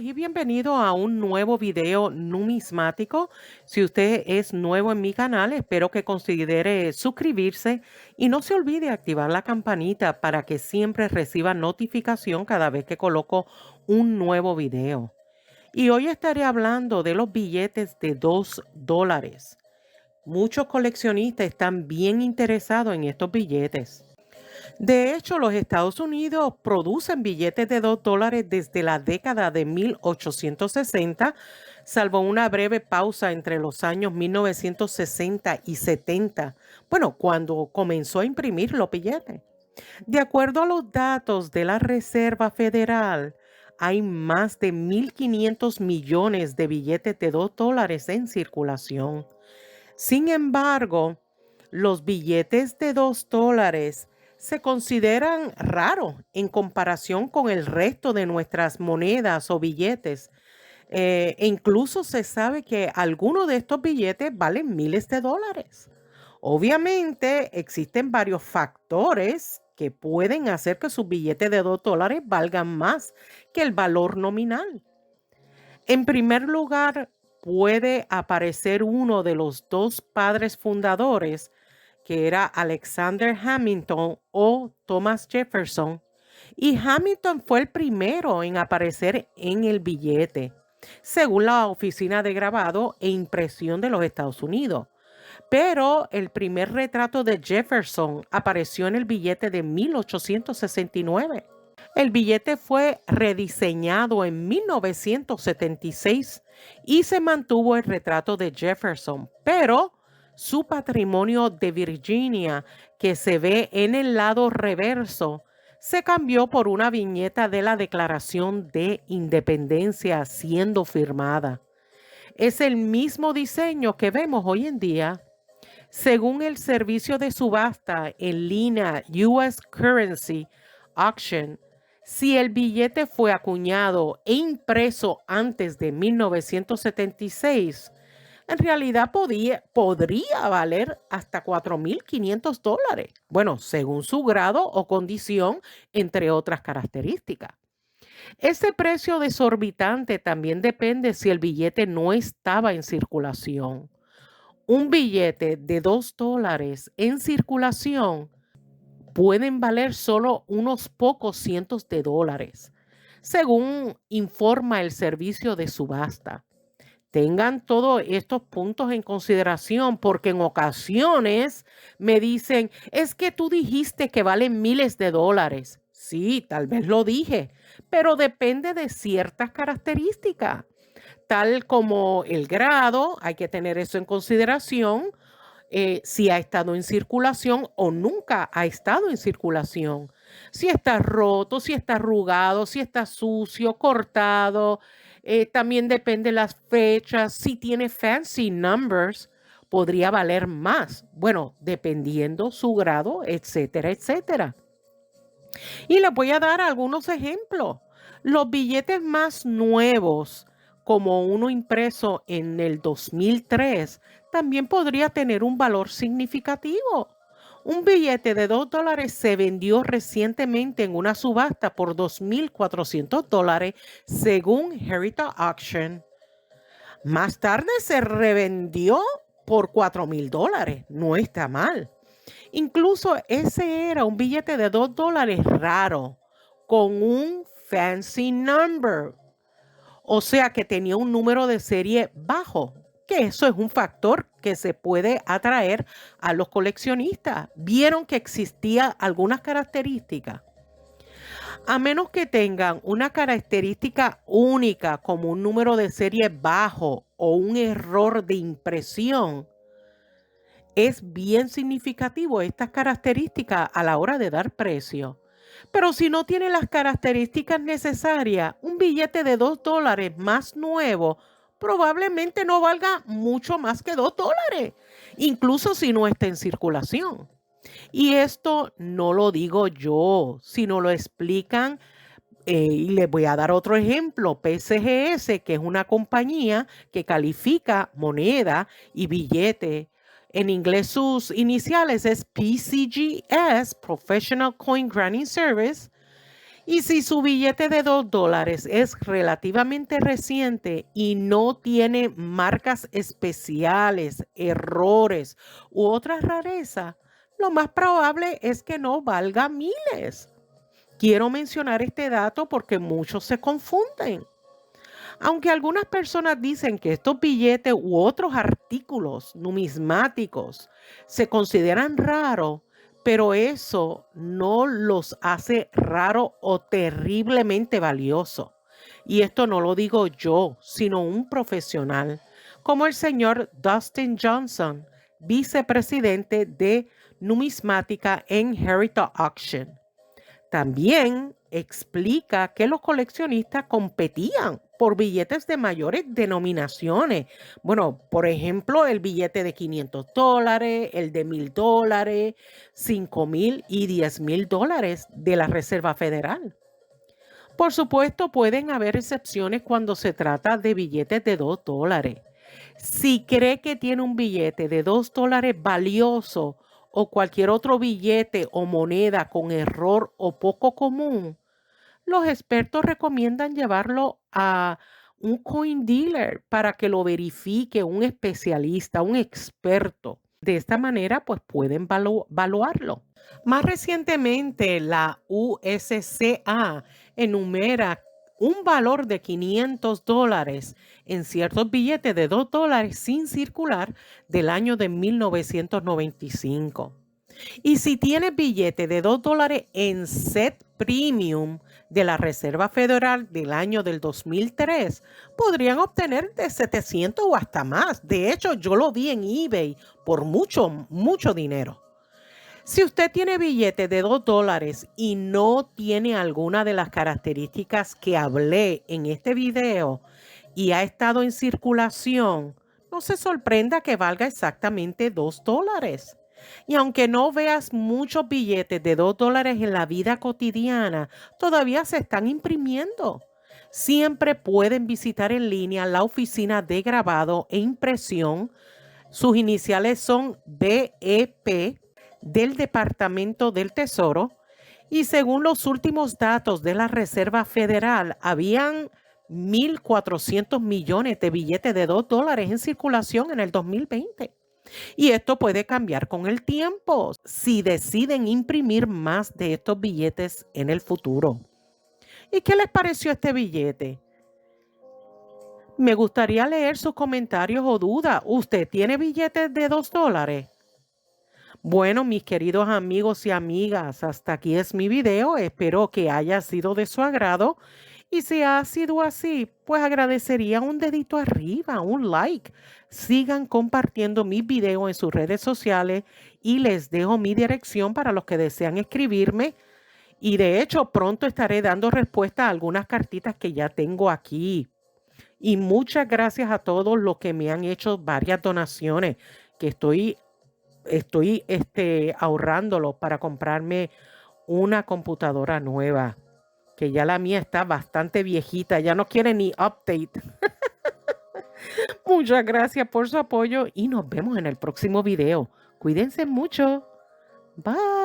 Saludos y bienvenido a un nuevo video numismático. Si usted es nuevo en mi canal, espero que considere suscribirse y no se olvide activar la campanita para que siempre reciba notificación cada vez que coloco un nuevo video. Y hoy estaré hablando de los billetes de $2. Muchos coleccionistas están bien interesados en estos billetes. De hecho, los Estados Unidos producen billetes de $2 desde la década de 1860, salvo una breve pausa entre los años 1960 y 70, bueno, cuando comenzó a imprimir los billetes. De acuerdo a los datos de la Reserva Federal, hay más de 1.500 millones de billetes de $2 en circulación. Sin embargo, los billetes de $2 se consideran raros en comparación con el resto de nuestras monedas o billetes. E incluso se sabe que algunos de estos billetes valen miles de dólares. Obviamente existen varios factores que pueden hacer que sus billetes de $2 valgan más que el valor nominal. En primer lugar, puede aparecer uno de los dos padres fundadores, que era Alexander Hamilton o Thomas Jefferson, y Hamilton fue el primero en aparecer en el billete, según la Oficina de Grabado e Impresión de los Estados Unidos. Pero el primer retrato de Jefferson apareció en el billete de 1869. El billete fue rediseñado en 1976 y se mantuvo el retrato de Jefferson, pero su patrimonio de Virginia, que se ve en el lado reverso, se cambió por una viñeta de la Declaración de Independencia siendo firmada. Es el mismo diseño que vemos hoy en día. Según el servicio de subasta en línea US Currency Auction, si el billete fue acuñado e impreso antes de 1976, en realidad podría valer hasta $4.500. Bueno, según su grado o condición, entre otras características. Ese precio desorbitante también depende si el billete no estaba en circulación. Un billete de $2 en circulación pueden valer solo unos pocos cientos de dólares, según informa el servicio de subasta. Tengan todos estos puntos en consideración porque en ocasiones me dicen, es que tú dijiste que valen miles de dólares. Sí, tal vez lo dije, pero depende de ciertas características, tal como el grado, hay que tener eso en consideración, si ha estado en circulación o nunca ha estado en circulación. Si está roto, si está arrugado, si está sucio, cortado. También depende de las fechas. Si tiene fancy numbers, podría valer más. Bueno, dependiendo su grado, etcétera, etcétera. Y les voy a dar algunos ejemplos. Los billetes más nuevos, como uno impreso en el 2003, también podría tener un valor significativo. Un billete de $2 se vendió recientemente en una subasta por $2.400 según Heritage Auction. Más tarde se revendió por $4.000. No está mal. Incluso ese era un billete de $2 raro con un fancy number. O sea que tenía un número de serie bajo, que eso es un factor que se puede atraer a los coleccionistas. Vieron que existía algunas características. A menos que tengan una característica única como un número de serie bajo o un error de impresión, es bien significativo estas características a la hora de dar precio. Pero si no tiene las características necesarias, un billete de $2 más nuevo probablemente no valga mucho más que $2, incluso si no está en circulación. Y esto no lo digo yo, sino lo explican, y les voy a dar otro ejemplo, PCGS, que es una compañía que califica moneda y billete. En inglés sus iniciales es PCGS, Professional Coin Granting Service, Y si su billete de $2 es relativamente reciente y no tiene marcas especiales, errores u otras rarezas, lo más probable es que no valga miles. Quiero mencionar este dato porque muchos se confunden. Aunque algunas personas dicen que estos billetes u otros artículos numismáticos se consideran raros, pero eso no los hace raro o terriblemente valioso. Y esto no lo digo yo, sino un profesional, como el señor Dustin Johnson, vicepresidente de numismática en Heritage Auction. También explica que los coleccionistas competían por billetes de mayores denominaciones. Bueno, por ejemplo, el billete de $500, el de $1,000, $5,000 y $10,000 de la Reserva Federal. Por supuesto, pueden haber excepciones cuando se trata de billetes de $2. Si cree que tiene un billete de $2 valioso o cualquier otro billete o moneda con error o poco común, los expertos recomiendan llevarlo a un coin dealer para que lo verifique un especialista, un experto. De esta manera, pues pueden evaluarlo. Más recientemente, la USCA enumera un valor de $500 en ciertos billetes de $2 sin circular del año de 1995. Y si tienes billete de $2 en set premium de la Reserva Federal del año del 2003, podrían obtener de 700 o hasta más. De hecho, yo lo vi en eBay por mucho, mucho dinero. Si usted tiene billete de $2 y no tiene alguna de las características que hablé en este video y ha estado en circulación, no se sorprenda que valga exactamente $2. Y aunque no veas muchos billetes de $2 en la vida cotidiana, todavía se están imprimiendo. Siempre pueden visitar en línea la oficina de grabado e impresión. Sus iniciales son BEP del Departamento del Tesoro. Y según los últimos datos de la Reserva Federal, habían 1,400 millones de billetes de $2 en circulación en el 2020. Y esto puede cambiar con el tiempo si deciden imprimir más de estos billetes en el futuro. ¿Y qué les pareció este billete? Me gustaría leer sus comentarios o dudas. ¿Usted tiene billetes de $2? Bueno, mis queridos amigos y amigas, hasta aquí es mi video. Espero que haya sido de su agrado. Y si ha sido así, pues agradecería un dedito arriba, un like. Sigan compartiendo mis videos en sus redes sociales y les dejo mi dirección para los que desean escribirme. Y de hecho, pronto estaré dando respuesta a algunas cartitas que ya tengo aquí. Y muchas gracias a todos los que me han hecho varias donaciones, que estoy ahorrándolo para comprarme una computadora nueva, que ya la mía está bastante viejita, ya no quiere ni update. Muchas gracias por su apoyo y nos vemos en el próximo video. Cuídense mucho. Bye.